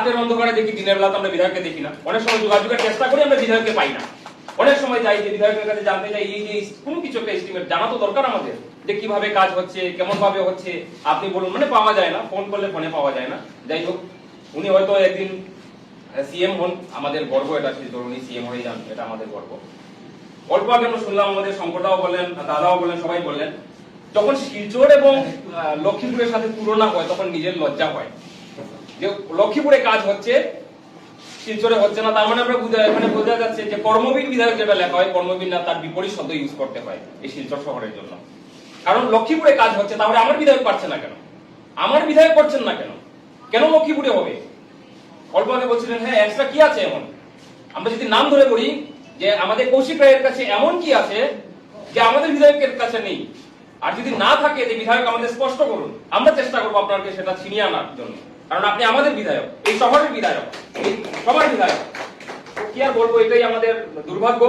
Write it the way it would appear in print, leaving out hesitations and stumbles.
রাতের অন্ধকারে দেখি, দিনের বেলা তো আমরা বিধায়ককে দেখি না। অনেক সময় যোগাযোগের চেষ্টা করি, আমরা বিধায়ককে পাই না। অনেক সময় যাই যে বিধায়কের কাছে জানতে চাই, এই যে কোনো কিছু একটা এস্টিমেট জানা তো দরকার আমাদের, যে কিভাবে কাজ হচ্ছে, কেমন ভাবে হচ্ছে, আপনি বলুন। মানে পাওয়া যায় না, ফোন করলে ফোনে পাওয়া যায় না। যাই হোক, উনি হয়তো একদিন সিএম হন, আমাদের গর্ব এটা, উনি সিএম হয়ে যান, এটা আমাদের গর্ব। অল্প আগে আমরা শুনলাম, আমাদের শঙ্করদাও বললেন, দাদাও বললেন, সবাই বললেন, যখন শিলচর এবং লক্ষ্মীপুরের সাথে তুলনা হয় তখন নিজের লজ্জা হয় যে লক্ষ্মীপুরে কাজ হচ্ছে, শিলচরে হচ্ছে না। তার মানে আমরা এখানে বোঝা যাচ্ছে যে কর্মবীর বিধায়ক যেটা লেখা হয়, কর্মবীর না, তার বিপরীত শব্দ ইউজ করতে হয় এই শিলচর শহরের জন্য। কারণ লক্ষ্মীপুরে কাজ হচ্ছে, তাহলে আমার বিধায়ক পারছে না কেন? আমার বিধায়ক করছেন না কেন? কেন লক্ষ্মীপুরে হবে? অল্প আগে বলছিলেন, হ্যাঁ এক্সট্রা কি আছে এমন? আমরা যদি নাম ধরে বলি যে আমাদের কৌশিক রায়ের কাছে এমন কি আছে যে আমাদের বিধায়কের কাছে নেই, আর যদি না থাকে যে বিধায়ক আমাদের স্পষ্ট করুন, আমরা চেষ্টা করবো আপনাকে সেটা ছিনিয়ে আনার জন্য। কারণ আপনি আমাদের বিধায়ক, এই শহরের বিধায়ক, এই সবার বিধায়ক। কি আর বলবো, এটাই আমাদের দুর্ভাগ্য।